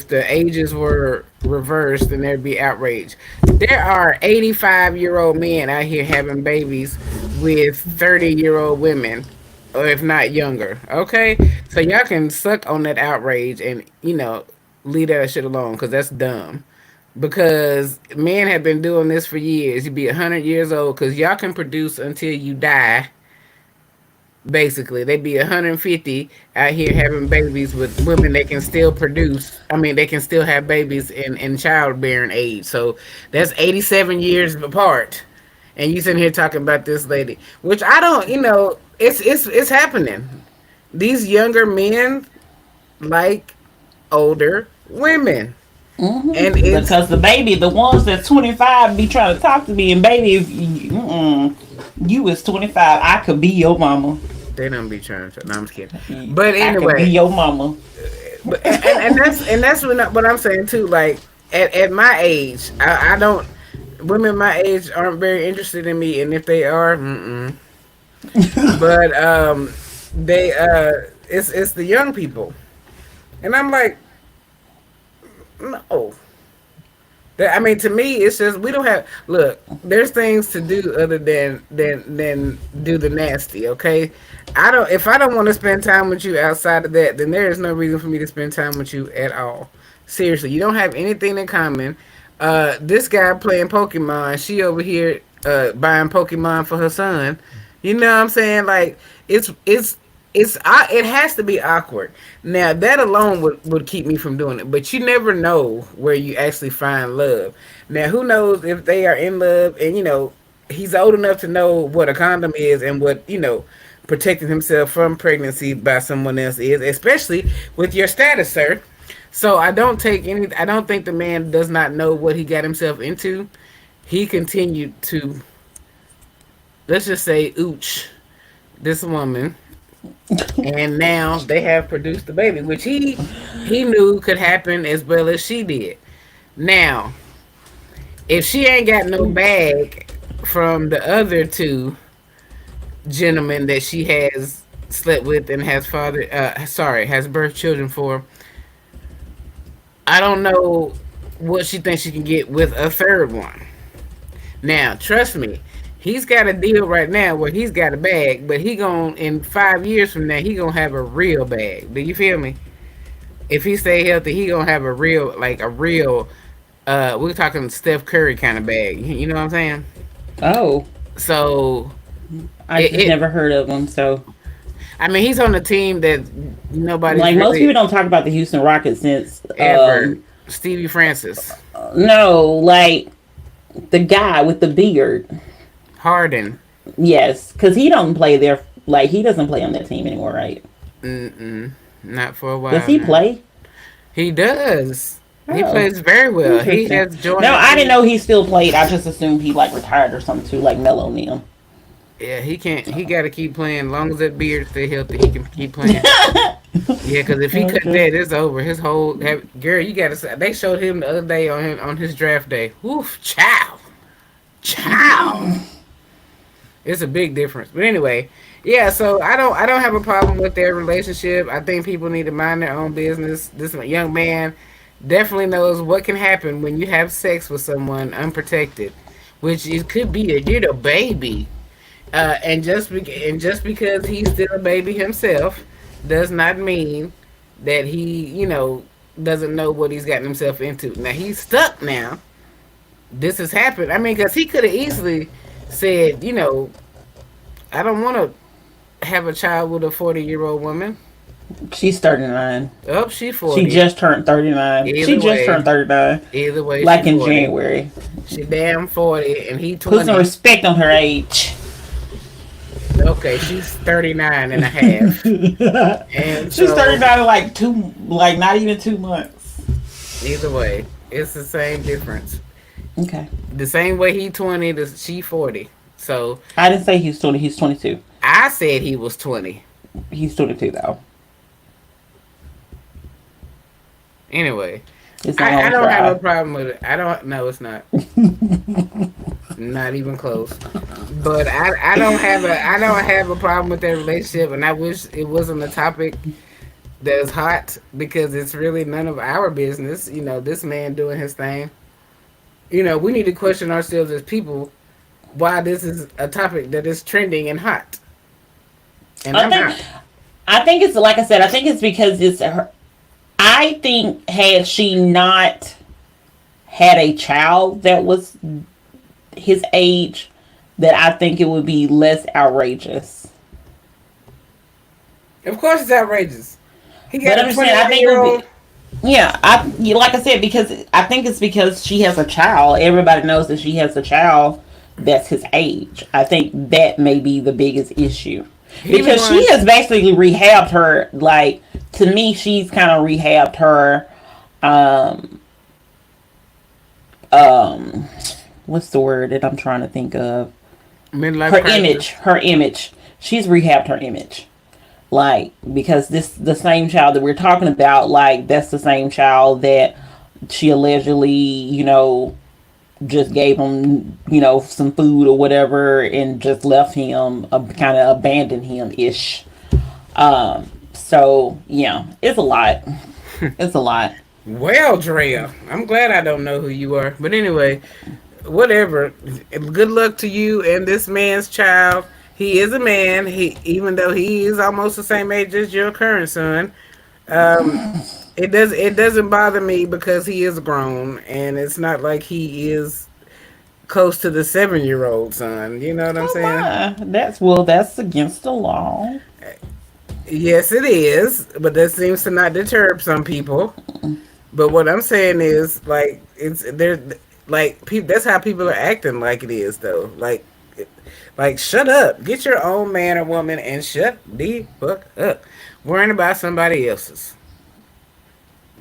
the ages were reversed, then there'd be outrage. There are 85-year-old men out here having babies with 30-year-old women, or if not younger. Okay, so y'all can suck on that outrage and leave that shit alone because that's dumb. Because men have been doing this for years. You'd be 100 years old because y'all can produce until you die. Basically, they'd be 150 out here having babies with women they can still produce. I mean, they can still have babies in childbearing age. So that's 87 years apart. And you sitting here talking about this lady, which I don't, it's happening. These younger men like older women. And it's Because the ones that's 25 be trying to talk to me, and baby, if you was 25, I could be your mama. they don't be trying to. No, I'm just kidding. But I could be anyway, your mama. that's what I'm saying too. Like at my age, I don't. Women my age aren't very interested in me, and if they are, but they it's the young people, and I'm like, no. I mean, to me, it's just we don't have. Look, there's things to do other than do the nasty. Okay, I don't. If I don't want to spend time with you outside of that, then there is no reason for me to spend time with you at all. Seriously, you don't have anything in common. This guy playing Pokemon, she over here buying Pokemon for her son. You know what I'm saying? Like it has to be awkward. Now that alone would keep me from doing it. But you never know where you actually find love. Now who knows if they are in love and he's old enough to know what a condom is and what protecting himself from pregnancy by someone else is, especially with your status, sir. So I don't think the man does not know what he got himself into. He continued to, let's just say, ooch this woman, and now they have produced the baby, which he knew could happen as well as she did. Now, if she ain't got no bag from the other two gentlemen that she has slept with and has has birthed children for, I don't know what she thinks she can get with a third one. Now, trust me, he's got a deal right now where he's got a bag, but in 5 years from now, he gonna have a real bag. Do you feel me? If he stay healthy, he gonna have a real, we're talking Steph Curry kind of bag. You know what I'm saying? Oh, So, I just never heard of him. So, I mean, he's on a team that nobody like most people don't talk about the Houston Rockets since ever. Stevie Francis, no, like the guy with the beard. Harden. Yes, because he don't play there. Like he doesn't play on that team anymore, right? Not for a while. Does he play? He does. He Oh, plays very well. He interesting. has joined. No, I didn't know he still played. I just assumed he like retired or something too, like Melo Neal. Yeah, he can't. He got to keep playing. As long as that beard stay healthy, he can keep playing. Yeah, because if he cut that, it's over. His whole girl. You got to. They showed him the other day on his draft day. Woof, chow. It's a big difference. But anyway, yeah. So I don't have a problem with their relationship. I think people need to mind their own business. This young man definitely knows what can happen when you have sex with someone unprotected, which it could be a baby. And just because he's still a baby himself does not mean that he doesn't know what he's gotten himself into. Now he's stuck now. This has happened. I mean, because he could have easily said, I don't want to have a child with a 40-year-old woman. She's 39. Oh, she's 40. She just turned 39. Just turned 39. Either way, like in 40. January. She damn 40 and he 20. Put some respect on her age. Okay, she's 39 and a half. And she's 39 in like not even 2 months. Either way, it's the same difference. Okay. The same way he 20, she 40. So I didn't say he's 20. He's 22. I said he was 20. He's 22 though. Anyway, I don't have a problem with it. I don't. No, it's not. Not even close. But I don't have a problem with their relationship, and I wish it wasn't a topic that's hot because it's really none of our business. You know, this man doing his thing. You know, we need to question ourselves as people why this is a topic that is trending and hot. And I I'm think out. I think it's like I said. I think it's because it's her. I think had she not had a child that was his age, that I think it would be less outrageous. Of course, it's outrageous. He But got a I'm just saying, I think it 21-year would old. be. Yeah, like I said, because I think it's because she has a child. Everybody knows that she has a child that's his age. I think that may be the biggest issue He the because she one. has basically rehabbed her. Like, to me, she's kind of rehabbed her. Um, um, what's the word that I'm trying to think of? Midlife Her image. crisis. Her image. She's rehabbed her image. Like, because this the same child that we're talking about, like, that's the same child that she allegedly, just gave him, some food or whatever, and just left him, kind of abandoned him ish. So yeah, it's a lot. It's a lot. Well, Drea, I'm glad I don't know who you are. But anyway, whatever. Good luck to you and this man's child. He is a man. Even though he is almost the same age as your current son. Um, it doesn't bother me because he is grown, and it's not like he is close to the 7-year old son. You know what I'm Oh saying? my, that's against the law. Yes, it is, but that seems to not deter some people. But what I'm saying is, like, it's there, like, that's how people are acting. Like it is, though. Like, shut up, get your own man or woman, and shut the fuck up. Worrying about somebody else's.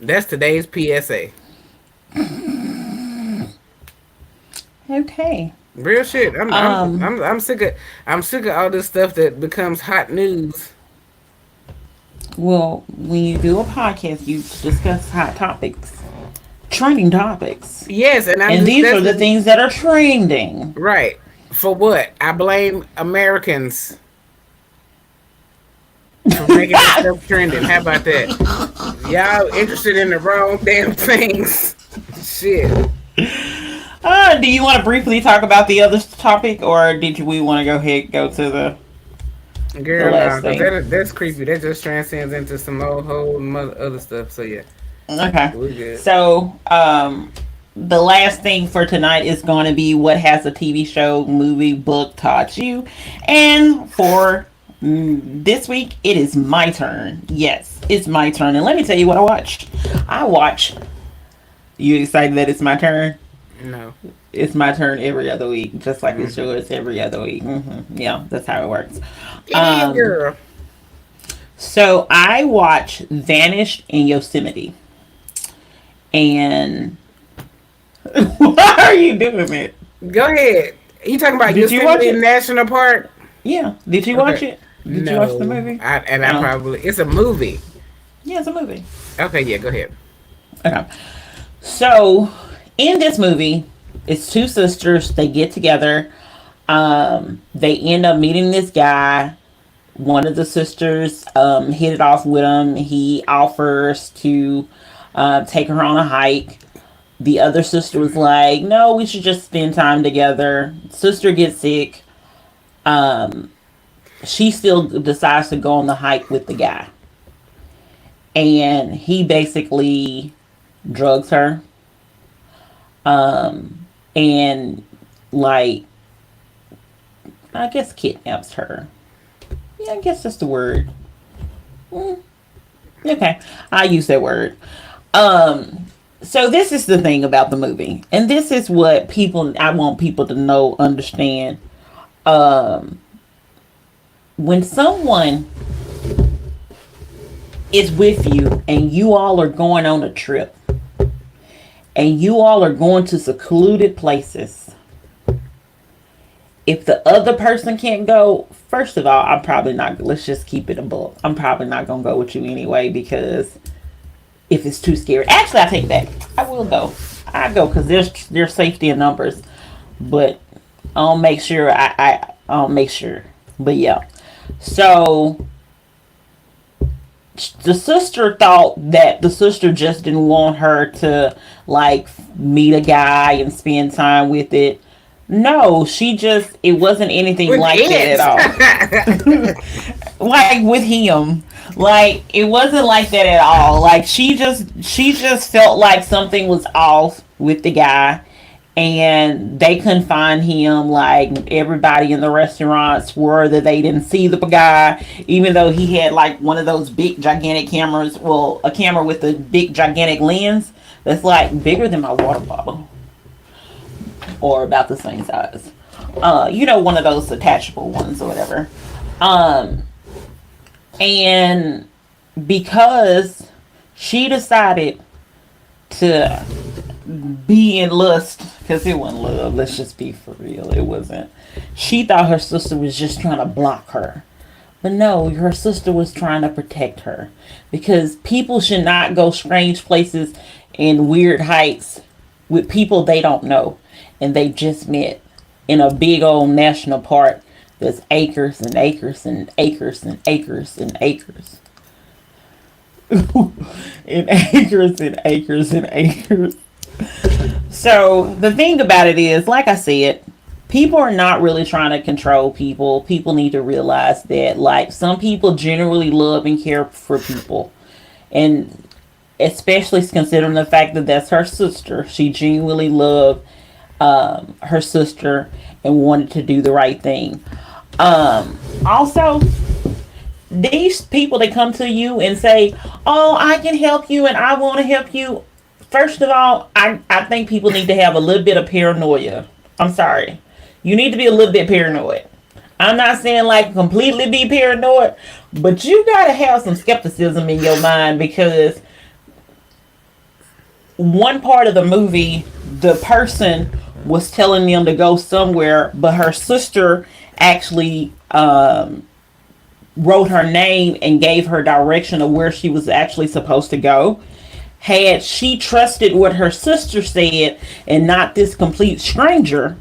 That's today's PSA. Okay. Real shit. I'm I'm Um. I'm I'm sick of I'm sick of all this stuff that becomes hot news. Well, when you do a podcast, you discuss hot topics, trending topics, Yes, and I'm and these are the discussing things that are trending. right. For what? I blame Americans for making this stuff trending. How about that? Y'all interested in the wrong damn things. Shit. Do you want to briefly talk about the other topic, or we want to go ahead and go to the Girl, last nah, cause thing? that's creepy. That just transcends into some old whole other stuff. So yeah, Okay. we good. So, the last thing for tonight is going to be what has a TV show, movie, book taught you, and for this week it is my turn. Yes, it's my turn, and let me tell you what I watched. I watch. You excited that it's my turn? No, It's my turn every other week, just like it's mm-hmm. yours every other week. Yeah, that's how it works. It is, Um, girl. so I watched Vanished in Yosemite, and why are you doing it? Go ahead. You talking about Did you watch Yosemite it? National Park? Yeah. Did you watch Okay. it? Did you watch the No, movie? I Oh, probably it's a movie. yeah, it's a movie. Okay, yeah, go ahead. Okay. So in this movie, it's two sisters. They get together. They end up meeting this guy. One of the sisters hit it off with him. He offers to take her on a hike. The other sister was like, "No, we should just spend time together." Sister gets sick. Um, she still decides to go on the hike with the guy, and he basically drugs her. And like, I guess kidnaps her. Yeah, I guess that's the word. Mm, okay, I use that word. Um, so this is the thing about the movie, and this is what I want people to know, understand. Um, when someone is with you and you all are going on a trip and you all are going to secluded places, if the other person can't go, first of all, I'm probably not. Let's just keep it a book. I'm probably not gonna go with you anyway because if it's too scary. Actually, I take that. I will go. I go because there's safety in numbers, but I'll make sure. I'll make sure. But yeah, so the sister thought that the sister just didn't want her to like meet a guy and spend time with it. No, it wasn't anything With like that at all. it. Like with him, like it wasn't like that at all. Like she just felt like something was off with the guy, and they couldn't find him. Like everybody in the restaurant swore that they didn't see the guy, even though he had like one of those big gigantic cameras. Well, a camera with a big gigantic lens that's like bigger than my water bottle, or about the same size. One of those attachable ones or whatever. Um, and because she decided to be in lust, because it wasn't love, let's just be for real, it wasn't. She thought her sister was just trying to block her. But no, her sister was trying to protect her. Because people should not go strange places and weird heights with people they don't know and they just met in a big old national park that's acres and acres and acres and acres and acres. And acres and acres and acres. So the thing about it is, like I said, people are not really trying to control people. People need to realize that, like, some people generally love and care for people. And especially considering the fact that that's her sister. She genuinely loved her sister and wanted to do the right thing. Also, these people that come to you and say, "Oh, I can help you and I want to help you." First of all, I think people need to have a little bit of paranoia. I'm sorry. You need to be a little bit paranoid. I'm not saying like completely be paranoid, but you gotta have some skepticism in your mind, because one part of the movie, the person was telling them to go somewhere, but her sister actually wrote her name and gave her direction of where she was actually supposed to go. Had she trusted what her sister said and not this complete stranger,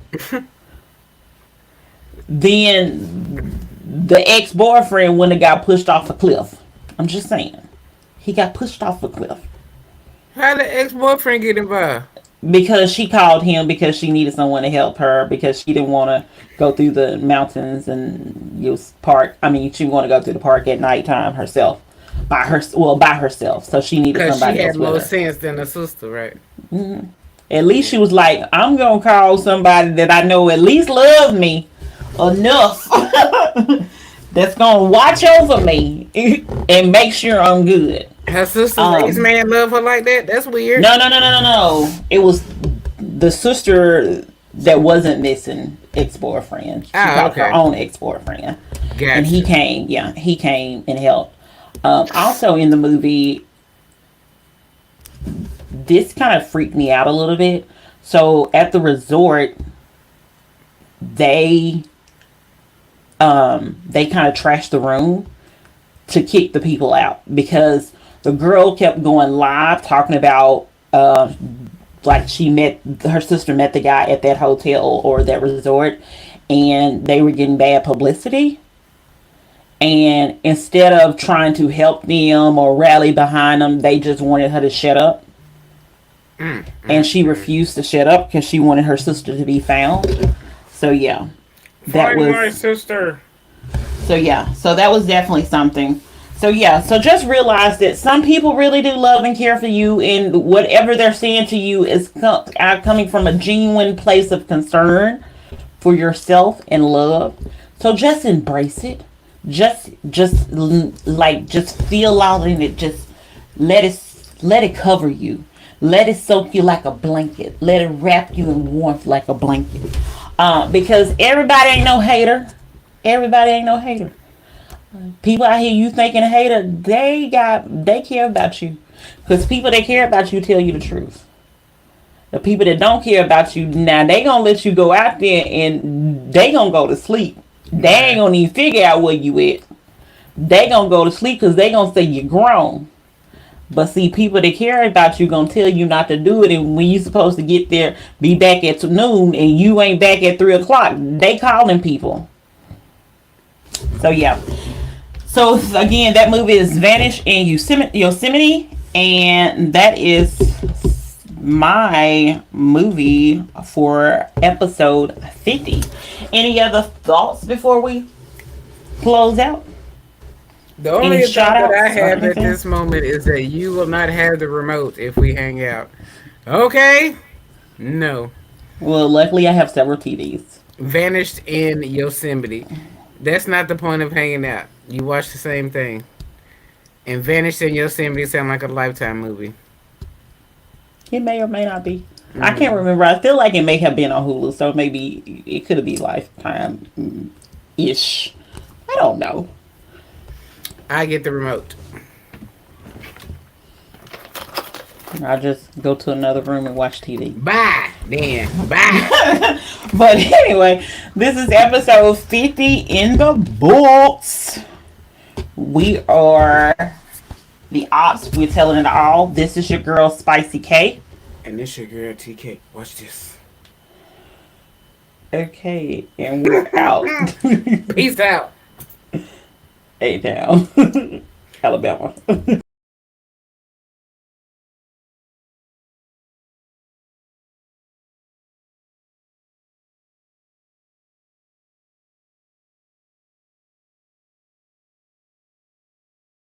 then the ex-boyfriend wouldn't have got pushed off a cliff. I'm just saying. He got pushed off a cliff. How did ex-boyfriend get involved? Because she called him because she needed someone to help her, because she didn't want to go through the mountains and use park. I mean, she wanted to go through the park at nighttime herself. By herself. So she needed Because somebody she else had with more her. sense than her sister, right? At least she was like, I'm going to call somebody that I know at least love me enough that's going to watch over me and make sure I'm good. Her sister's ex-man love her like that? That's weird. No. It was the sister that wasn't missing ex-boyfriend. She called her own ex-boyfriend. Gotcha. And he came and helped. Also in the movie, this kind of freaked me out a little bit. So at the resort, they kind of trashed the room to kick the people out, because the girl kept going live talking about like her sister met the guy at that hotel or that resort, and they were getting bad publicity. And instead of trying to help them or rally behind them, they just wanted her to shut up. And she refused to shut up because she wanted her sister to be found. So yeah, that was my sister. So that was definitely something. So just realize that some people really do love and care for you, and whatever they're saying to you is coming from a genuine place of concern for yourself and love. So just embrace it. Just feel out in it. Just let it cover you. Let it soak you like a blanket. Let it wrap you in warmth like a blanket. Because everybody ain't no hater. Everybody ain't no hater. People out here you thinking a hater, they care about you. Because people that care about you tell you the truth. The people that don't care about you, now they gonna let you go out there and they gonna go to sleep. They ain't gonna even figure out where you at. They gonna go to sleep because they gonna say you're grown. But see, people that care about you gonna tell you not to do it, and when you supposed to get there, be back at noon, and you ain't back at 3 o'clock, they calling people. So So again, that movie is Vanish in Yosemite, and that is my movie for episode 50. Any other thoughts before we close out? The Any only thought shout that I outs or have at anything? this moment is that you will not have the remote if we hang out. Okay? No. Well, luckily I have several TVs. Vanished in Yosemite. That's not the point of hanging out. You watch the same thing. And Vanished in Yosemite sound like a Lifetime movie. It may or may not be. I can't Mm. remember. I feel like it may have been on Hulu, so maybe it could be Lifetime ish. I don't know. I get the remote. I'll just go to another room and watch TV. Bye, then. Bye. But anyway, this is episode 50 in the books. We are the ops. We're telling it all. This is your girl, Spicy K. And this your girl TK. Watch this. Okay, and we're out. Peace out. A-Town, Alabama.